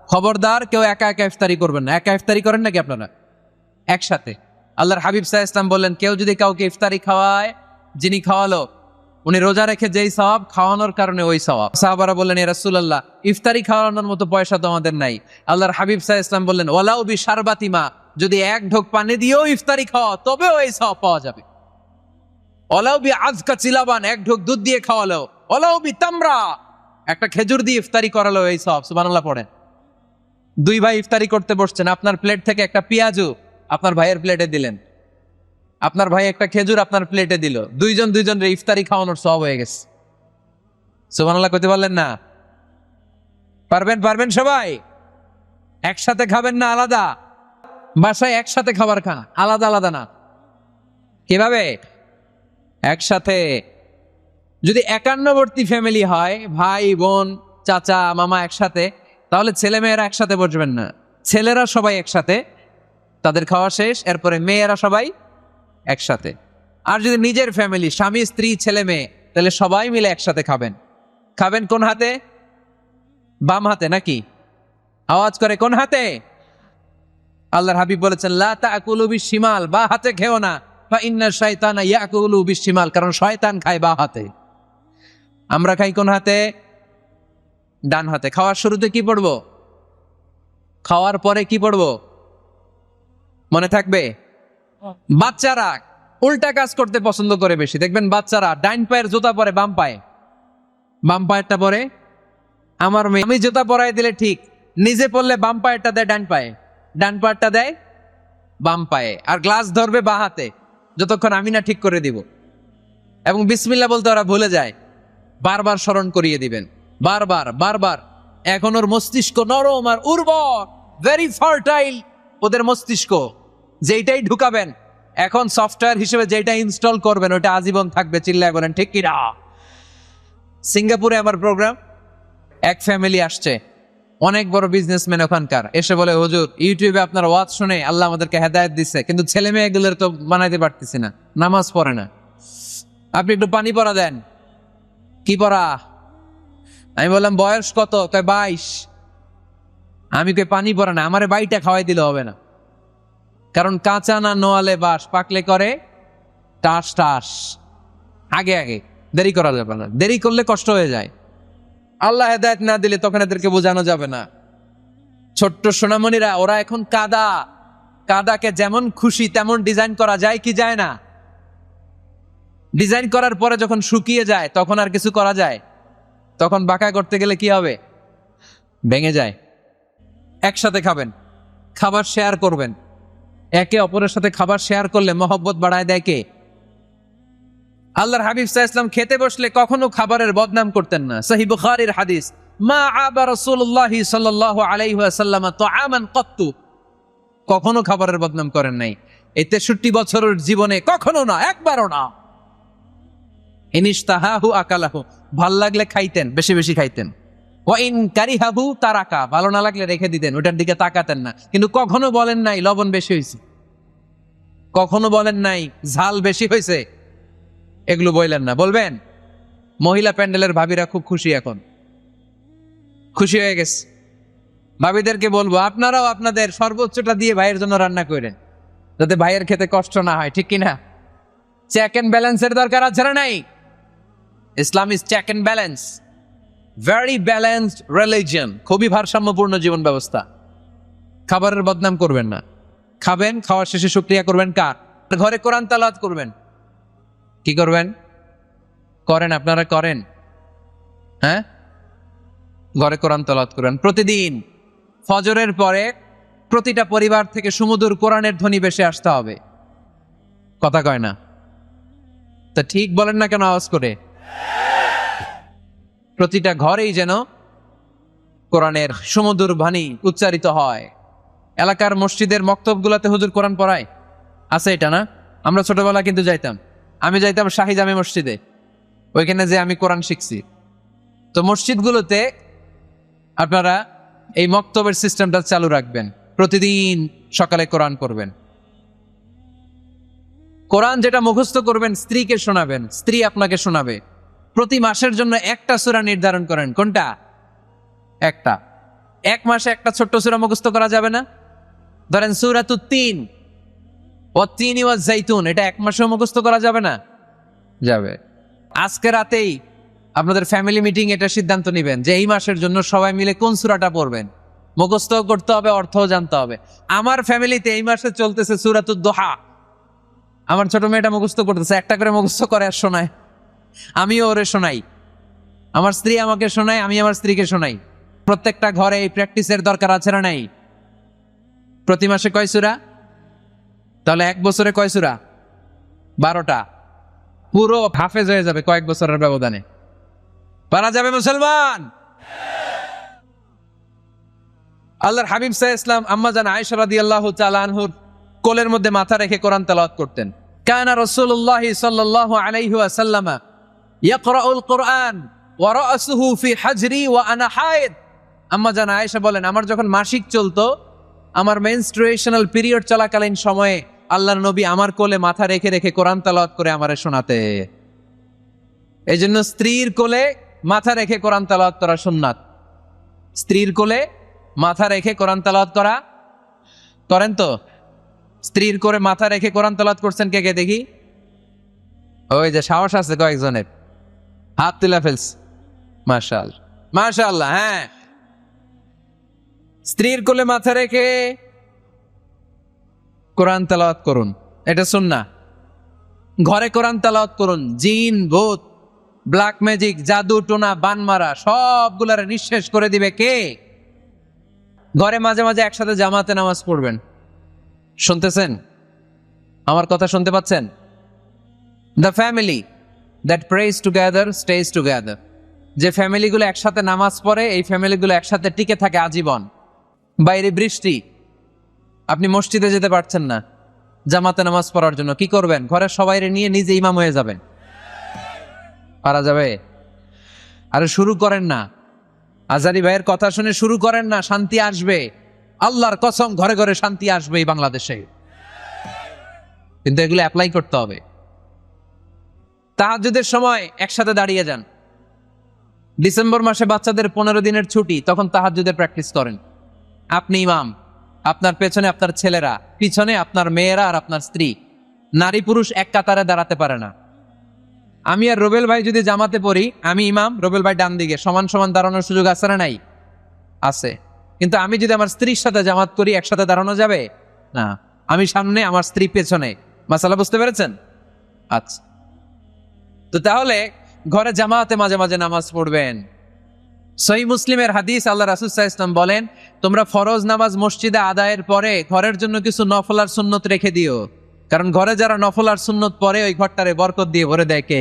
খবরদার কেউ একা একা ইফতারি করবেন না। একা ইফতারি করেন নাকি আপনারা? একসাথে। আল্লাহর হাবিব সাল্লাল্লাহু আলাইহি ওয়াসাল্লাম বললেন, কেউ যদি কাউকে ইফতারি খাওয়ায়, যিনি খাওয়ালো উনি রোজা রেখে যেই সওয়াব, খাওয়ানোর কারণে ওই সওয়াব। সাহাবারা বললেন, ইয়া রাসূলুল্লাহ, ইফতারি খাওয়ানোর মতো পয়সা তো আমাদের নাই। আল্লাহর হাবিব সাল্লাল্লাহু আলাইহি ওয়াসাল্লাম বললেন, ওয়ালাউ বিশারবাতিমা, যদি এক ঢোক পানি দিয়েও ইফতারি খাওয়া তবেও এই সওয়াব পাওয়া যাবে। ওয়ালাউ বিআযকা চিলাবান, এক ঢোক দুধ দিয়ে খাওয়ালো। ওয়ালাউ বিতামরা, একটা খেজুর দিয়ে ইফতারি করালো, এই সওয়াব। সুবহানাল্লাহ পড়েন। দুই ভাই ইফতারি করতে বসছেন, আপনার প্লেট থেকে একটা পেঁয়াজু আপনার ভাইয়ের প্লেটে দিলেন, আপনার ভাই একটা খেজুর আপনার প্লেটে দিল, দুইজনের ইফতারি খাওয়ানোর সওয়াব হয়ে গেছে। সুবহানাল্লাহ কইতে পারলেন না? পারবেন সবাই? একসাথে খাবেন না আলাদা? বাসায় একসাথে খাবার খান, আলাদা আলাদা না। কিভাবে? একসাথে। যদি একান্নবর্তী ফ্যামিলি হয়, ভাই বোন চাচা মামা একসাথে, তাহলে ছেলে মেয়েরা একসাথে বসবেন না। ছেলেরা সবাই একসাথে, তাদের খাওয়া শেষ, এরপরে মেয়েরা সবাই একসাথে। আর যদি নিজের ফ্যামিলি, স্বামী স্ত্রী ছেলে মেয়ে, তাহলে সবাই মিলে একসাথে খাবেন। খাবেন কোন হাতে? বাম হাতে নাকি? আওয়াজ করে কোন হাতে? আল্লাহর হাবিব বলেছেন, লা তাকুলু বিশিমাল, বা হাতে খেও না, ফা ইন্না শাইতানা ইয়াকুলু বিশিমাল, কারণ শয়তান খায় বা হাতে। আমরা খাই কোন হাতে? ডান হাতে। খাওয়ার শুরুতে কি পড়বো? খাওয়ার পরে কি পড়বো? মনে থাকবে? বাচ্চারা উল্টা কাজ করতে পছন্দ করে বেশি। দেখবেন বাচ্চারা ডাইন পায়ের জুতা পরে বাম পায়ে, বাম পায়েরটা পরে। আমার মেয়ে, আমি জুতা পরাই দিলে ঠিক, নিজে পড়লে বাম পায়েরটা দেয় ডান পায়ে, ডান পায়েরটা দেয় বাম পায়ে, আর গ্লাস ধরবে বা হাতে, যতক্ষণ আমি না ঠিক করে দিব। এবং বিসমিল্লাহ বলতে ওরা ভুলে যায়, বারবার স্মরণ করিয়ে দিবেন, বারবার। এখন ওর মস্তিষ্ক নরম আর উর্বর, ভেরি ফার্টাইল ওদের মস্তিষ্ক। যেইটাই ঢুকাবেন, এখন সফটওয়্যার হিসেবে যেটা ইনস্টল করবেন ওটা আজীবন থাকবে। চিল্লায় বলেন ঠিক কিনা? সিঙ্গাপুরে আমার প্রোগ্রাম, এক ফ্যামিলি আসছে, অনেক বড় বিজনেসম্যান ওখানকার, এসে বলে, হুজুর ইউটিউবে আপনার ওয়াজ শুনে আল্লাহ আমাদেরকে হেদায়েত দিচ্ছে, কিন্তু ছেলে মেয়েগুলোর তো বানাইতে পারতেছি না, নামাজ পড়ে না, আপনি একটু পানি পড়া দেন। কি পড়া? আমি বললাম বয়স কত? কয় 22। আমি কই পানি পড়া না, আমারে বাইটা খাওয়াই দিলে হবে না, কারণ কাঁচা না নোয়ালে বাস, পাকলে করে টাস টাস। আগে দেরি করা যাবে না, দেরি করলে কষ্ট হয়ে যায়। আল্লাহ হেদায়েত না দিলে তখন এদেরকে বোঝানো যাবে না। ছোট্ট সোনামণিরা, ওরা এখন কাদাকে যেমন খুশি তেমন ডিজাইন করা যায় কি যায় না? ডিজাইন করার পরে যখন শুকিয়ে যায় তখন আর কিছু করা যায়? তখন বাঁকা করতে গেলে কি হবে? ভেঙে যায়। একসাথে খাবেন, খাবার শেয়ার করবেন। একে অপরের সাথে খাবার শেয়ার করলে মহব্বত বাড়ায় দেয় কে? আল্লাহর হাবিব সাল্লাল্লাহু আলাইহি ওয়াসাল্লাম খেতে বসলে কখনো খাবারের বদনাম করতেন না। সহিহ বুখারীর হাদিস, মা আবা রাসূলুল্লাহ সাল্লাল্লাহু আলাইহি ওয়াসাল্লাম তুআমান কত্তু, কখনো খাবারের বদনাম করেন নাই। এই 63 বছরের জীবনে কখনো না, একবারও না। ইনিশতাহাহু আকালাহু, ভাল লাগলে খাইতেন, বেশি বেশি খাইতেন। ওয়া ইন কারিহাহু তারাকা, ভালো না লাগলে রেখে দিতেন, ওটার দিকে তাকাতেন না। কিন্তু কখনো বলেন নাই লবণ বেশি হয়েছে, কখনো বলেন নাই ঝাল বেশি হয়েছে, এগুলো বললেন না। বলবেন? মহিলা প্যান্ডেলের ভাবিরা খুব খুশি, এখন খুশি হয়ে গেছে। ভাবিদেরকে বলবো, আপনারাও আপনাদের সর্বোচ্চটা দিয়ে ভাইয়ের জন্য রান্না করেন, যাতে ভাইয়ের খেতে কষ্ট না হয়, ঠিক কিনা? চেক এন্ড ব্যালেন্সের দরকার আছে না নাই? Islam is check and balance, very balanced religion, খুবই ভারসাম্যপূর্ণ জীবন ব্যবস্থা। খাবারের বদনাম করবেন না। খাবেন, খাওয়ার শেষে শুকরিয়া করবেন কার? ঘরে কোরআন তেলাওয়াত করবেন। কি করবেন? করেন, আপনারা করেন? হ্যাঁ, ঘরে কোরআন তেলাওয়াত করবেন প্রতিদিন। ফজরের পরে প্রতিটা পরিবার থেকে সুমধুর কোরআনের ধ্বনি ভেসে আসতে হবে। কথা কয় না? তা ঠিক বলেন না কেন আওয়াজ করে? প্রতিটা ঘরেই যেন কোরআনের সুমধুর বাণী উচ্চারিত হয়। এলাকার মসজিদের মক্তবগুলোতে হুজুর কোরআন পড়ায়, আছে এটা না? আমরা ছোটবেলা কিন্তু যাইতাম, আমি যাইতাম শাহী জামে মসজিদে, ওইখানে যে আমি কোরআন শিখছি। তো মসজিদগুলোতে আপনারা এই মক্তবের সিস্টেমটা চালু রাখবেন, প্রতিদিন সকালে কোরআন পড়বেন। কোরআন যেটা মুখস্থ করবেন স্ত্রীকে শোনাবেন, স্ত্রী আপনাকে শোনাবে। প্রতি মাসের জন্য একটা সূরা নির্ধারণ করেন। কোনটা? একটা। এক মাসে একটা ছোট্ট সূরা মুখস্থ করা যাবে না? ধরেন সূরাতুত তিন, ওয়াত-তিনি ওয়াজ-জাইতুন, এটা এক মাসেও মুখস্থ করা যাবে না? যাবে। আজকে রাতেই আপনাদের ফ্যামিলি মিটিং এটা সিদ্ধান্ত নেবেন যে এই মাসের জন্য সবাই মিলে কোন সূরাটা পড়বেন। মুখস্থ করতে হবে, অর্থও জানতে হবে। আমার ফ্যামিলিতে এই মাসে চলতেছে সূরাতুদ দোহা। আমার ছোট মেয়েটা মুখস্থ করতেছে, একটা করে মুখস্থ করে আর শোনায়, আমিও ওরে শোনাই। আমার স্ত্রী আমাকে শোনায়, আমি আমার স্ত্রীকে শোনাই। প্রত্যেকটা ঘরে এই প্র্যাকটিসের দরকার আছে না নাই? প্রতি মাসে কয় সূরা? তাহলে এক বছরে কয় সূরা? 12টা। পুরো হাফেজ হয়ে যাবে কয়েক বছরের ব্যবধানে। পারা যাবে মুসলমান? আল্লাহর হাবিব সাল্লাল্লাহু আলাইহি ওয়াসাল্লাম আম্মা জান আয়েশা রাদিয়াল্লাহু তাআলা আনহুর কোলের মধ্যে মাথা রেখে কোরআন তেলাওয়াত করতেন। কানা রাসূলুল্লাহ সাল্লাল্লাহু আলাইহি ওয়াসাল্লাম ইয়াকরাউল কুরআন ওয়া রাসুহু ফি হাজরি ওয়া আনা হায়েদ। আম্মা জান আয়েশা বলেন, আমার যখন মাসিক চলতো, আমার মেনস্ট্রুয়েশনাল পিরিয়ড চলাকালীন সময়ে আল্লাহর নবী আমার কোলে মাথা রেখে রেখে কোরআন তেলাওয়াত করে আমারে শোনাতে। এই জন্য স্ত্রীর কোলে মাথা রেখে কোরআন তেলাওয়াত করা সুন্নাত। স্ত্রীর কোলে মাথা রেখে কোরআন তেলাওয়াত করা করেন তো? স্ত্রীর কোলে মাথা রেখে কোরআন তেলাওয়াত করছেন কে কে দেখি? ওই যে সাহস আছে কয়েকজনের, হাত তুলে ফেলছে। মাশাআল্লাহ, মাশাআল্লাহ। হ্যাঁ, স্ত্রীর কোলে মাথা রেখে কোরআন তেলাওয়াত করুন, এটা সুন্নাহ। ঘরে কোরআন তেলাওয়াত করুন। জিন, ভূত, ব্ল্যাক ম্যাজিক, জাদু টোনা, বানমারা সবগুলারে নিঃশেষ করে দিবে কে? ঘরে মাঝে মাঝে একসাথে জামাতে নামাজ পড়বেন। শুনতেছেন? আমার কথা শুনতে পাচ্ছেন? The family that prays together stays together. যে ফ্যামিলিগুলো একসাথে নামাজ পড়ে, এই ফ্যামিলিগুলো একসাথে টিকে থাকে আজীবন। বাইরে বৃষ্টি, আপনি মসজিদে যেতে পারছেন না জামাতে নামাজ পড়ার জন্য, কি করবেন? ঘরের সবাইরে নিয়ে নিজে ইমাম হয়ে যাবেন। পারা যাবে? আরে শুরু করেন না, আজারি ভাইয়ের কথা শুনে শুরু করেন না, শান্তি আসবে। আল্লাহর কসম, ঘরে ঘরে শান্তি আসবে এই বাংলাদেশে, কিন্তু এগুলো অ্যাপ্লাই করতে হবে। তাহাজ্জুদের সময় একসাথে দাঁড়িয়ে যান। ডিসেম্বর মাসে বাচ্চাদের 15 দিনের ছুটি, তখন তাহাজ্জুদের প্র্যাকটিস করেন। আপনি ইমাম, আপনার পেছনে আপনার ছেলেরা, পিছনে আপনার মেয়েরা আর আপনার স্ত্রী। নারী পুরুষ এক কাতারে দাঁড়াতে পারে না। আমি আর রুবেল ভাই যদি জামাতে পড়ি, আমি ইমাম, রুবেল ভাই ডান দিকে, সমান সমান দাঁড়ানোর সুযোগ আছে না নাই? আছে। কিন্তু আমি যদি আমার স্ত্রীর সাথে জামাত করি, একসাথে দাঁড়ানো যাবে না। আমি সামনে, আমার স্ত্রী পেছনে। মাসালা বুঝতে পেরেছেন? আচ্ছা, তো তাহলে ঘরে জামাতে মাঝে মাঝে নামাজ পড়বেন। সহিহ মুসলিমের হাদিস, আল্লাহ রাসূল সাল্লাল্লাহু আলাইহি ওয়াসাল্লাম বলেন, তোমরা ফরজ নামাজ মসজিদে আদায়ের পরে ঘরের জন্য কিছু নফল আর সুন্নত রেখে দিও, কারণ ঘরে যারা নফল আর সুন্নত পড়ে ওই ঘরটারে বরকত দিয়ে ভরে দেয় কে?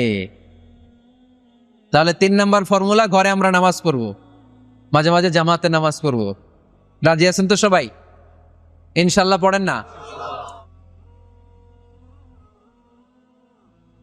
তাহলে 3 নাম্বার ফর্মুলা, ঘরে আমরা নামাজ পড়বো, মাঝে মাঝে জামাতে নামাজ পড়বো। রাজি আছেন তো সবাই? ইনশাল্লাহ পড়েন না?